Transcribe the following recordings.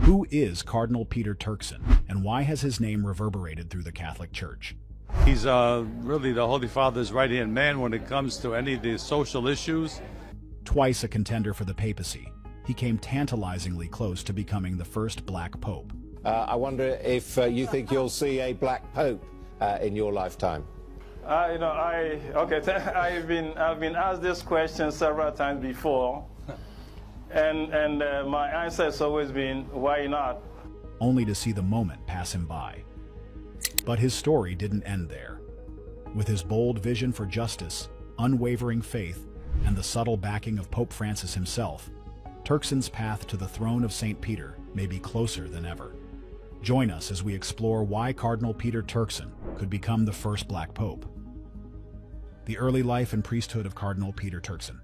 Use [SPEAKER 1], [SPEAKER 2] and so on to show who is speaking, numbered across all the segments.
[SPEAKER 1] Who is Cardinal Peter Turkson, and why has his name reverberated through the Catholic Church?
[SPEAKER 2] He's really the Holy Father's right-hand man when it comes to any of the social issues.
[SPEAKER 1] Twice a contender for the papacy, he came tantalizingly close to becoming the first black pope.
[SPEAKER 3] I wonder if you think you'll see a black pope in your lifetime.
[SPEAKER 4] I've been asked this question several times before, and my answer has always been, why not?
[SPEAKER 1] Only to see the moment pass him by. But his story didn't end there. With his bold vision for justice, unwavering faith, and the subtle backing of Pope Francis himself, Turkson's path to the throne of St. Peter may be closer than ever. Join us as we explore why Cardinal Peter Turkson could become the first black pope. The early life and priesthood of Cardinal Peter Turkson.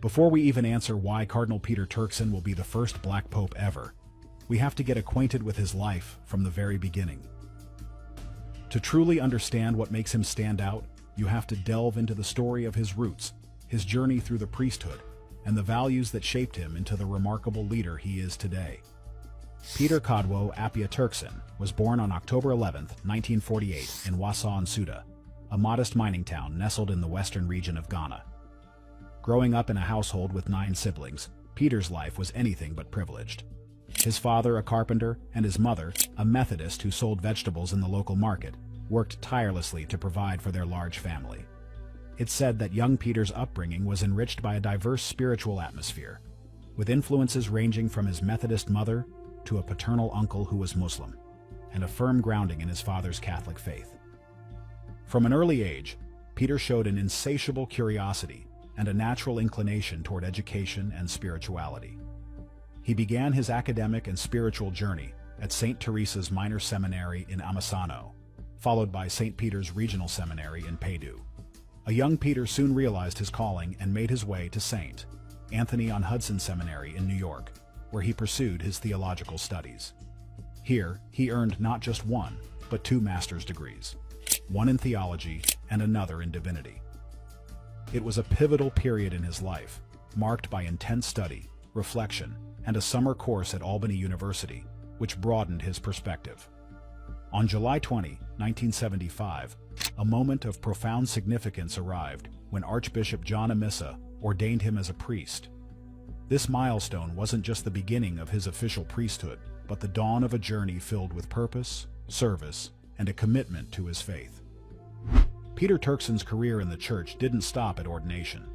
[SPEAKER 1] Before we even answer why Cardinal Peter Turkson will be the first black pope ever, we have to get acquainted with his life from the very beginning. To truly understand what makes him stand out, you have to delve into the story of his roots, his journey through the priesthood, and the values that shaped him into the remarkable leader he is today. Peter Kwadwo Apia Turkson was born on October 11, 1948 in Wasa-Nsugbe, a modest mining town nestled in the western region of Ghana. Growing up in a household with 9 siblings, Peter's life was anything but privileged. His father, a carpenter, and his mother, a Methodist who sold vegetables in the local market, worked tirelessly to provide for their large family. It's said that young Peter's upbringing was enriched by a diverse spiritual atmosphere, with influences ranging from his Methodist mother to a paternal uncle who was Muslim, and a firm grounding in his father's Catholic faith. From an early age, Peter showed an insatiable curiosity and a natural inclination toward education and spirituality. He began his academic and spiritual journey at St. Teresa's Minor Seminary in Amasano, followed by St. Peter's Regional Seminary in Padu. A young Peter soon realized his calling and made his way to St. Anthony-on-Hudson Seminary in New York, where he pursued his theological studies. Here, he earned not just one, but 2 master's degrees, one in theology and another in divinity. It was a pivotal period in his life, marked by intense study, reflection, and a summer course at Albany University, which broadened his perspective. On July 20, 1975, a moment of profound significance arrived when Archbishop John Amisa ordained him as a priest. This milestone wasn't just the beginning of his official priesthood, but the dawn of a journey filled with purpose, service, and a commitment to his faith. Peter Turkson's career in the church didn't stop at ordination.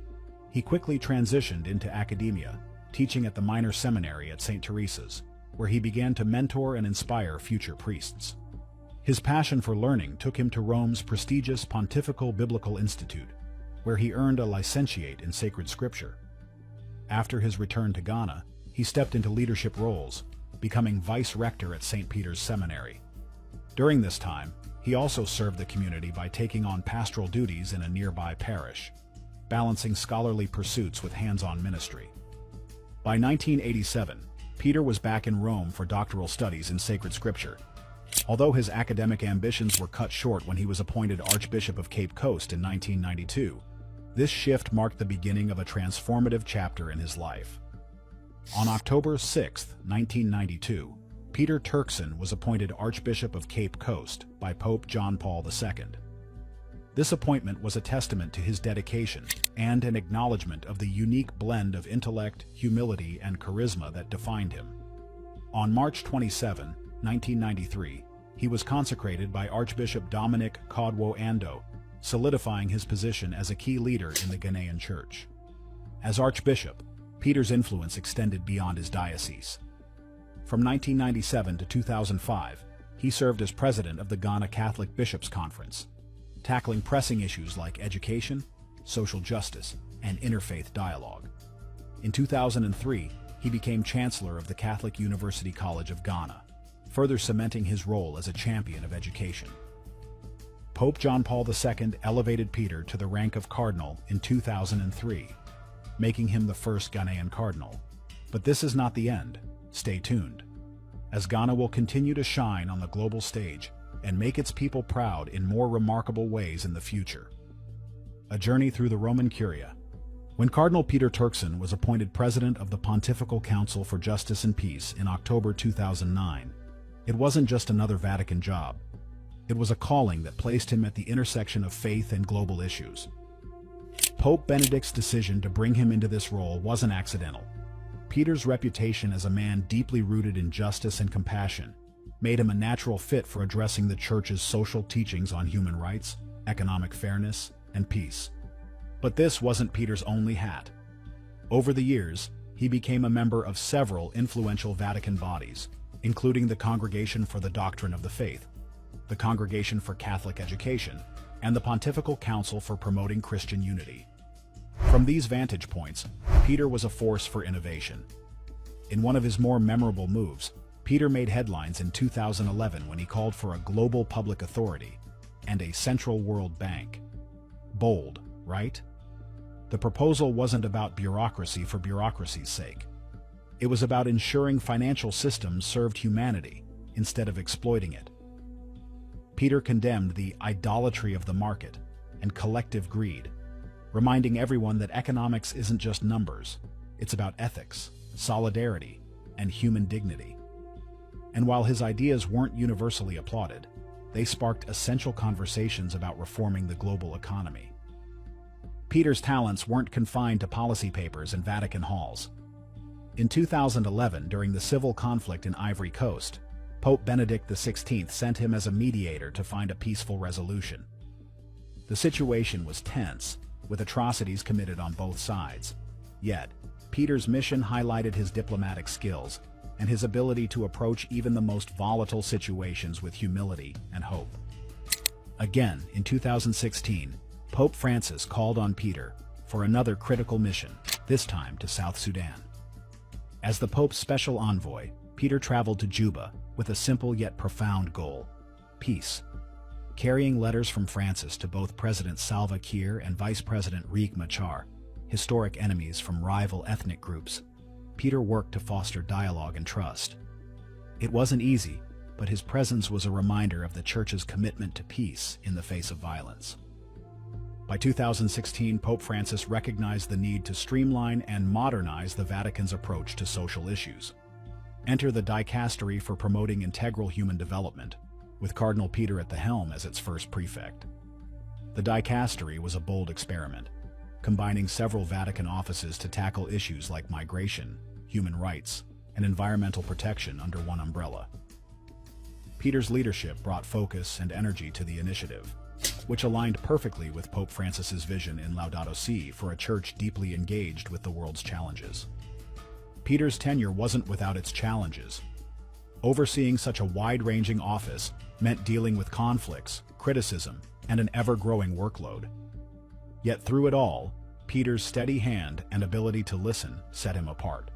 [SPEAKER 1] He quickly transitioned into academia, teaching at the minor seminary at St. Teresa's, where he began to mentor and inspire future priests. His passion for learning took him to Rome's prestigious Pontifical Biblical Institute, where he earned a licentiate in sacred scripture. After his return to Ghana, he stepped into leadership roles, becoming vice-rector at St. Peter's Seminary. During this time, he also served the community by taking on pastoral duties in a nearby parish, balancing scholarly pursuits with hands-on ministry. By 1987, Peter was back in Rome for doctoral studies in sacred scripture. Although his academic ambitions were cut short when he was appointed Archbishop of Cape Coast in 1992, this shift marked the beginning of a transformative chapter in his life. On October 6, 1992, Peter Turkson was appointed Archbishop of Cape Coast by Pope John Paul II. This appointment was a testament to his dedication and an acknowledgement of the unique blend of intellect, humility, and charisma that defined him. On March 27, 1993, he was consecrated by Archbishop Dominic Kwadwo Ando, solidifying his position as a key leader in the Ghanaian Church. As Archbishop, Peter's influence extended beyond his diocese. From 1997 to 2005, he served as president of the Ghana Catholic Bishops' Conference, tackling pressing issues like education, social justice, and interfaith dialogue. In 2003, he became chancellor of the Catholic University College of Ghana, further cementing his role as a champion of education. Pope John Paul II elevated Peter to the rank of cardinal in 2003, making him the first Ghanaian cardinal. But this is not the end. Stay tuned, as Ghana will continue to shine on the global stage and make its people proud in more remarkable ways in the future. A journey through the Roman Curia. When Cardinal Peter Turkson was appointed president of the Pontifical Council for Justice and Peace in October 2009, it wasn't just another Vatican job. It was a calling that placed him at the intersection of faith and global issues. Pope Benedict's decision to bring him into this role wasn't accidental. Peter's reputation as a man deeply rooted in justice and compassion made him a natural fit for addressing the Church's social teachings on human rights, economic fairness, and peace. But this wasn't Peter's only hat. Over the years, he became a member of several influential Vatican bodies, including the Congregation for the Doctrine of the Faith, the Congregation for Catholic Education, and the Pontifical Council for Promoting Christian Unity. From these vantage points, Peter was a force for innovation. In one of his more memorable moves, Peter made headlines in 2011 when he called for a global public authority and a central world bank. Bold, right? The proposal wasn't about bureaucracy for bureaucracy's sake. It was about ensuring financial systems served humanity instead of exploiting it. Peter condemned the idolatry of the market and collective greed, reminding everyone that economics isn't just numbers, it's about ethics, solidarity, and human dignity. And while his ideas weren't universally applauded, they sparked essential conversations about reforming the global economy. Peter's talents weren't confined to policy papers and Vatican halls. In 2011, during the civil conflict in Ivory Coast, Pope Benedict XVI sent him as a mediator to find a peaceful resolution. The situation was tense, with atrocities committed on both sides. Yet, Peter's mission highlighted his diplomatic skills and his ability to approach even the most volatile situations with humility and hope. Again, in 2016, Pope Francis called on Peter for another critical mission, this time to South Sudan. As the Pope's special envoy, Peter traveled to Juba with a simple yet profound goal: peace. Carrying letters from Francis to both President Salva Kiir and Vice President Riek Machar, historic enemies from rival ethnic groups, Peter worked to foster dialogue and trust. It wasn't easy, but his presence was a reminder of the Church's commitment to peace in the face of violence. By 2016, Pope Francis recognized the need to streamline and modernize the Vatican's approach to social issues. Enter the Dicastery for Promoting Integral Human Development, with Cardinal Peter at the helm as its first prefect. The Dicastery was a bold experiment, combining several Vatican offices to tackle issues like migration, human rights, and environmental protection under one umbrella. Peter's leadership brought focus and energy to the initiative, which aligned perfectly with Pope Francis's vision in Laudato Si for a church deeply engaged with the world's challenges. Peter's tenure wasn't without its challenges. Overseeing such a wide-ranging office meant dealing with conflicts, criticism, and an ever-growing workload. Yet through it all, Peter's steady hand and ability to listen set him apart.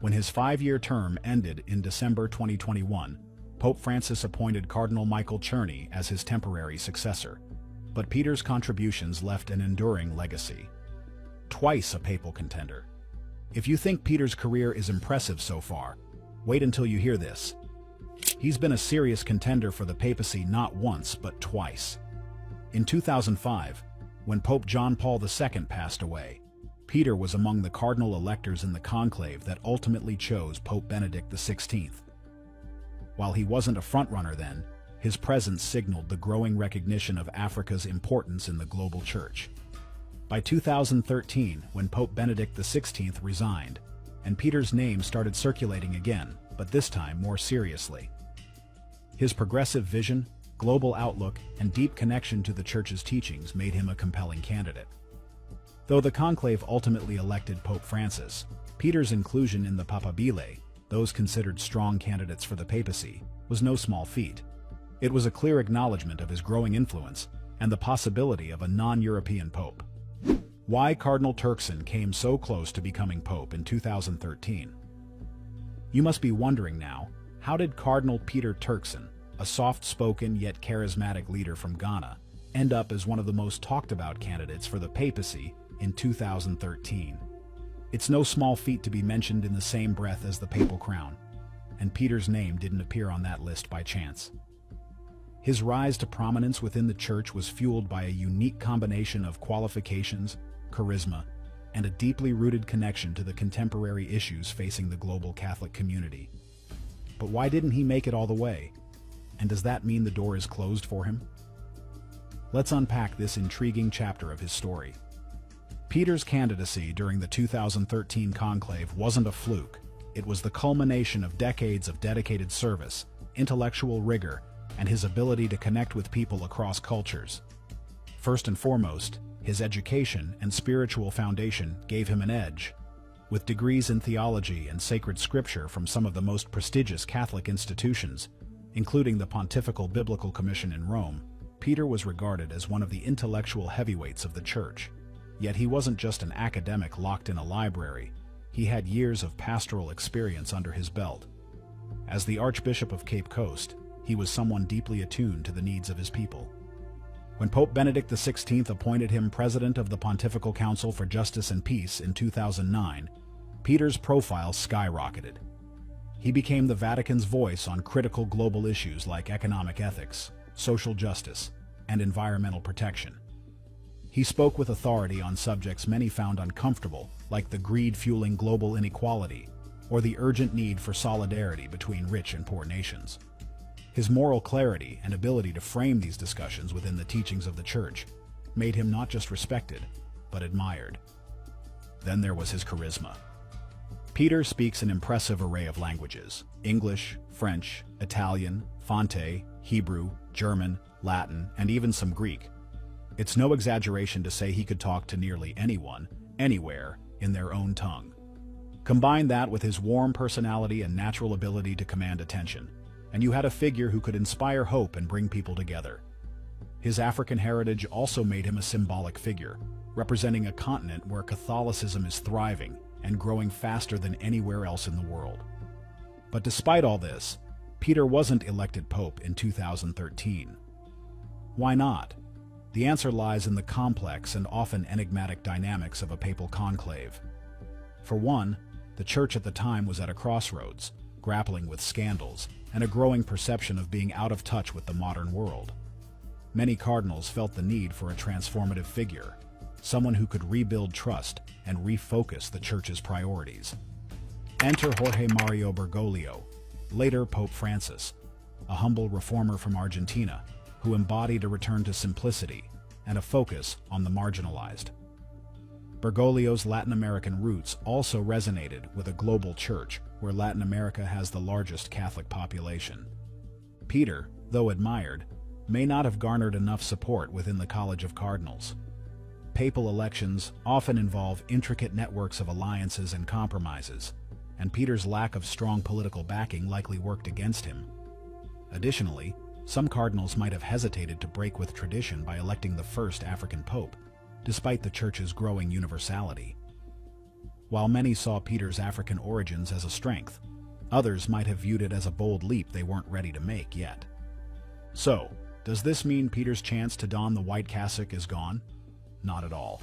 [SPEAKER 1] When his 5-year term ended in December 2021, Pope Francis appointed Cardinal Michael Czerny as his temporary successor, but Peter's contributions left an enduring legacy. Twice a papal contender. If you think Peter's career is impressive so far, wait until you hear this. He's been a serious contender for the papacy not once, but twice. In 2005, when Pope John Paul II passed away, Peter was among the cardinal electors in the conclave that ultimately chose Pope Benedict XVI. While he wasn't a frontrunner then, his presence signaled the growing recognition of Africa's importance in the global church. By 2013, when Pope Benedict XVI resigned, and Peter's name started circulating again, but this time more seriously. His progressive vision, global outlook, and deep connection to the Church's teachings made him a compelling candidate. Though the conclave ultimately elected Pope Francis, Peter's inclusion in the Papabile, those considered strong candidates for the papacy, was no small feat. It was a clear acknowledgement of his growing influence and the possibility of a non-European pope. Why Cardinal Turkson came so close to becoming pope in 2013. You must be wondering now, how did Cardinal Peter Turkson, a soft-spoken yet charismatic leader from Ghana, end up as one of the most talked-about candidates for the papacy in 2013? It's no small feat to be mentioned in the same breath as the papal crown, and Peter's name didn't appear on that list by chance. His rise to prominence within the Church was fueled by a unique combination of qualifications, charisma, and a deeply rooted connection to the contemporary issues facing the global Catholic community. But why didn't he make it all the way? And does that mean the door is closed for him? Let's unpack this intriguing chapter of his story. Peter's candidacy during the 2013 conclave wasn't a fluke. It was the culmination of decades of dedicated service, intellectual rigor, and his ability to connect with people across cultures. First and foremost, his education and spiritual foundation gave him an edge. With degrees in theology and sacred scripture from some of the most prestigious Catholic institutions, including the Pontifical Biblical Commission in Rome, Peter was regarded as one of the intellectual heavyweights of the Church. Yet he wasn't just an academic locked in a library. He had years of pastoral experience under his belt. As the Archbishop of Cape Coast, he was someone deeply attuned to the needs of his people. When Pope Benedict XVI appointed him president of the Pontifical Council for Justice and Peace in 2009, Peter's profile skyrocketed. He became the Vatican's voice on critical global issues like economic ethics, social justice, and environmental protection. He spoke with authority on subjects many found uncomfortable, like the greed fueling global inequality, or the urgent need for solidarity between rich and poor nations. His moral clarity and ability to frame these discussions within the teachings of the Church made him not just respected, but admired. Then there was his charisma. Peter speaks an impressive array of languages: English, French, Italian, Fante, Hebrew, German, Latin, and even some Greek. It's no exaggeration to say he could talk to nearly anyone, anywhere, in their own tongue. Combine that with his warm personality and natural ability to command attention, and you had a figure who could inspire hope and bring people together. His African heritage also made him a symbolic figure, representing a continent where Catholicism is thriving and growing faster than anywhere else in the world. But despite all this, Peter wasn't elected pope in 2013. Why not? The answer lies in the complex and often enigmatic dynamics of a papal conclave. For one, the Church at the time was at a crossroads, grappling with scandals and a growing perception of being out of touch with the modern world. Many cardinals felt the need for a transformative figure, someone who could rebuild trust and refocus the Church's priorities. Enter Jorge Mario Bergoglio, later Pope Francis, a humble reformer from Argentina who embodied a return to simplicity and a focus on the marginalized. Bergoglio's Latin American roots also resonated with a global church where Latin America has the largest Catholic population. Peter, though admired, may not have garnered enough support within the College of Cardinals. Papal elections often involve intricate networks of alliances and compromises, and Peter's lack of strong political backing likely worked against him. Additionally, some cardinals might have hesitated to break with tradition by electing the first African pope, despite the Church's growing universality. While many saw Peter's African origins as a strength, others might have viewed it as a bold leap they weren't ready to make yet. So, does this mean Peter's chance to don the white cassock is gone? Not at all.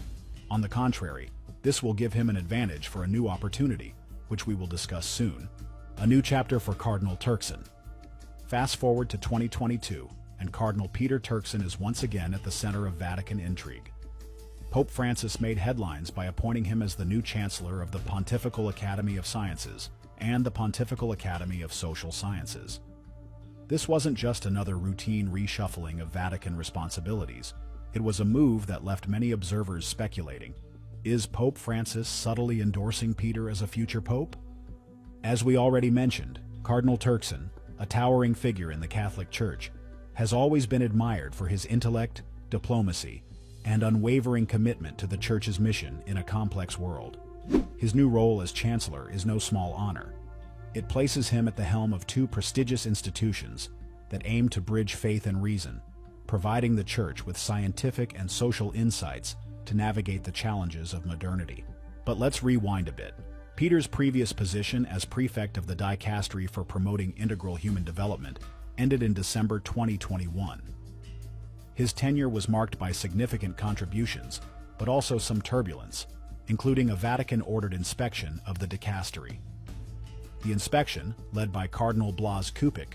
[SPEAKER 1] On the contrary, this will give him an advantage for a new opportunity, which we will discuss soon. A new chapter for Cardinal Turkson. Fast forward to 2022, and Cardinal Peter Turkson is once again at the center of Vatican intrigue. Pope Francis made headlines by appointing him as the new Chancellor of the Pontifical Academy of Sciences and the Pontifical Academy of Social Sciences. This wasn't just another routine reshuffling of Vatican responsibilities. It was a move that left many observers speculating. Is Pope Francis subtly endorsing Peter as a future pope? As we already mentioned, Cardinal Turkson, a towering figure in the Catholic Church, has always been admired for his intellect, diplomacy, and unwavering commitment to the Church's mission in a complex world. His new role as Chancellor is no small honor. It places him at the helm of two prestigious institutions that aim to bridge faith and reason, providing the Church with scientific and social insights to navigate the challenges of modernity. But let's rewind a bit. Peter's previous position as prefect of the Dicastery for Promoting Integral Human Development ended in December 2021. His tenure was marked by significant contributions, but also some turbulence, including a Vatican-ordered inspection of the Dicastery. The inspection, led by Cardinal Blas Kupik,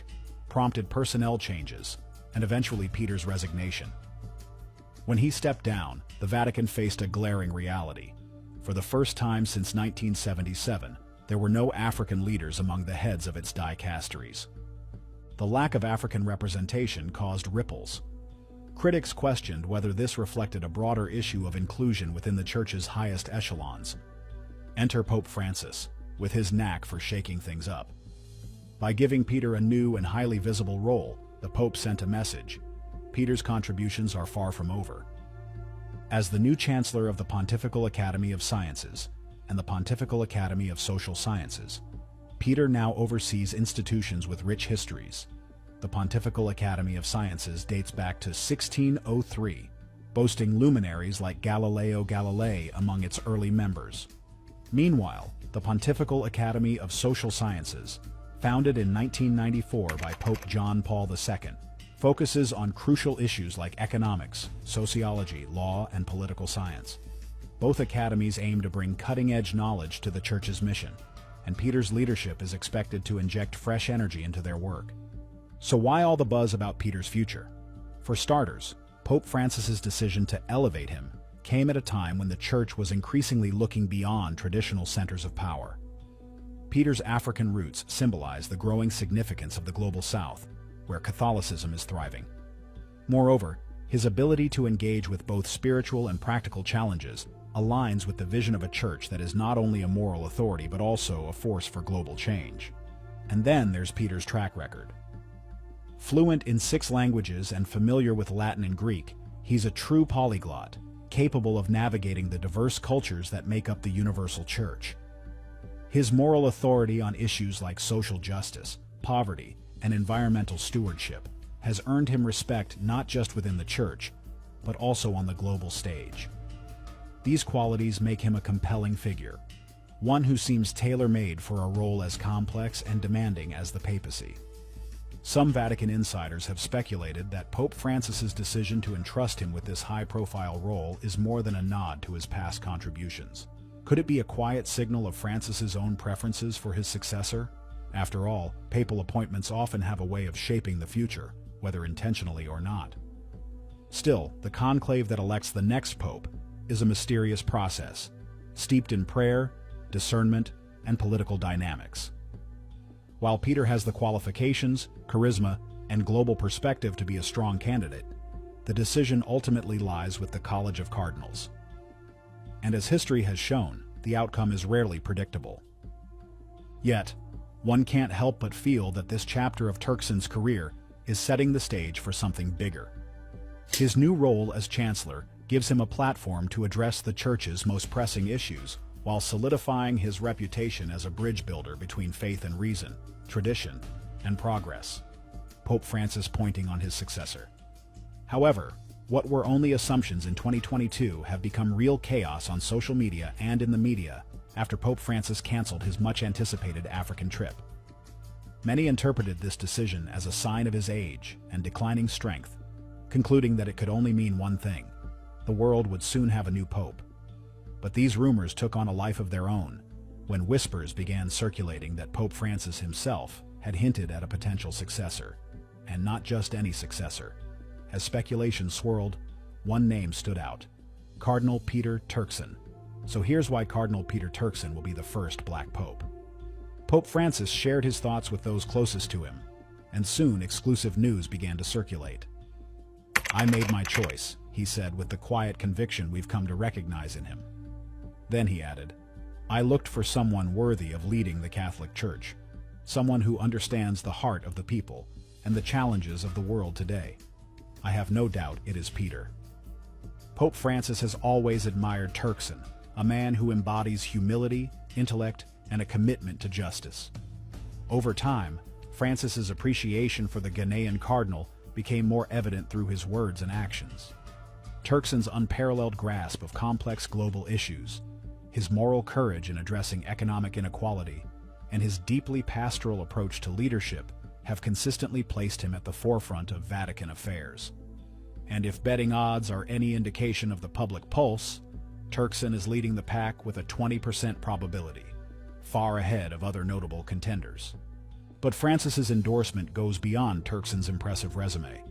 [SPEAKER 1] prompted personnel changes and eventually Peter's resignation. When he stepped down, the Vatican faced a glaring reality. For the first time since 1977, there were no African leaders among the heads of its dicasteries. The lack of African representation caused ripples. Critics questioned whether this reflected a broader issue of inclusion within the Church's highest echelons. Enter Pope Francis, with his knack for shaking things up. By giving Peter a new and highly visible role, the Pope sent a message. Peter's contributions are far from over. As the new Chancellor of the Pontifical Academy of Sciences and the Pontifical Academy of Social Sciences, Peter now oversees institutions with rich histories. The Pontifical Academy of Sciences dates back to 1603, boasting luminaries like Galileo Galilei among its early members. Meanwhile, the Pontifical Academy of Social Sciences, founded in 1994 by Pope John Paul II, focuses on crucial issues like economics, sociology, law, and political science. Both academies aim to bring cutting-edge knowledge to the Church's mission, and Peter's leadership is expected to inject fresh energy into their work. So why all the buzz about Peter's future? For starters, Pope Francis's decision to elevate him came at a time when the Church was increasingly looking beyond traditional centers of power. Peter's African roots symbolize the growing significance of the Global South, where Catholicism is thriving. Moreover, his ability to engage with both spiritual and practical challenges aligns with the vision of a church that is not only a moral authority but also a force for global change. And then there's Peter's track record. Fluent in 6 languages and familiar with Latin and Greek, he's a true polyglot, capable of navigating the diverse cultures that make up the universal church. His moral authority on issues like social justice, poverty, and environmental stewardship has earned him respect not just within the church, but also on the global stage. These qualities make him a compelling figure, one who seems tailor-made for a role as complex and demanding as the papacy. Some Vatican insiders have speculated that Pope Francis's decision to entrust him with this high-profile role is more than a nod to his past contributions. Could it be a quiet signal of Francis's own preferences for his successor? After all, papal appointments often have a way of shaping the future, whether intentionally or not. Still, the conclave that elects the next pope is a mysterious process, steeped in prayer, discernment, and political dynamics. While Peter has the qualifications, charisma, and global perspective to be a strong candidate, the decision ultimately lies with the College of Cardinals. And as history has shown, the outcome is rarely predictable. Yet, one can't help but feel that this chapter of Turkson's career is setting the stage for something bigger. His new role as Chancellor gives him a platform to address the Church's most pressing issues, while solidifying his reputation as a bridge builder between faith and reason, tradition, and progress. Pope Francis pointing on his successor. However, what were only assumptions in 2022 have become real chaos on social media and in the media after Pope Francis canceled his much-anticipated African trip. Many interpreted this decision as a sign of his age and declining strength, concluding that it could only mean one thing: the world would soon have a new pope. But these rumors took on a life of their own when whispers began circulating that Pope Francis himself had hinted at a potential successor, and not just any successor. As speculation swirled, one name stood out: Cardinal Peter Turkson. So here's why Cardinal Peter Turkson will be the first Black Pope. Pope Francis shared his thoughts with those closest to him, and soon exclusive news began to circulate. "I made my choice," he said with the quiet conviction we've come to recognize in him. Then he added, "I looked for someone worthy of leading the Catholic Church, someone who understands the heart of the people and the challenges of the world today. I have no doubt it is Peter." Pope Francis has always admired Turkson, a man who embodies humility, intellect, and a commitment to justice. Over time, Francis's appreciation for the Ghanaian cardinal became more evident through his words and actions. Turkson's unparalleled grasp of complex global issues, his moral courage in addressing economic inequality, and his deeply pastoral approach to leadership have consistently placed him at the forefront of Vatican affairs. And if betting odds are any indication of the public pulse, Turkson is leading the pack with a 20% probability, far ahead of other notable contenders. But Francis's endorsement goes beyond Turkson's impressive resume.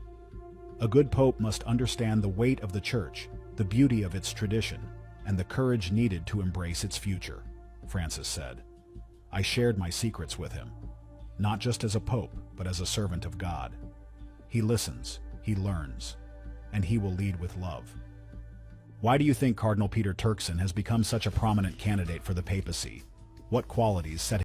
[SPEAKER 1] A good pope must understand the weight of the Church, the beauty of its tradition, and the courage needed to embrace its future, Francis said. I shared my secrets with him, not just as a pope, but as a servant of God. He listens, he learns, and he will lead with love. Why do you think Cardinal Peter Turkson has become such a prominent candidate for the papacy? What qualities set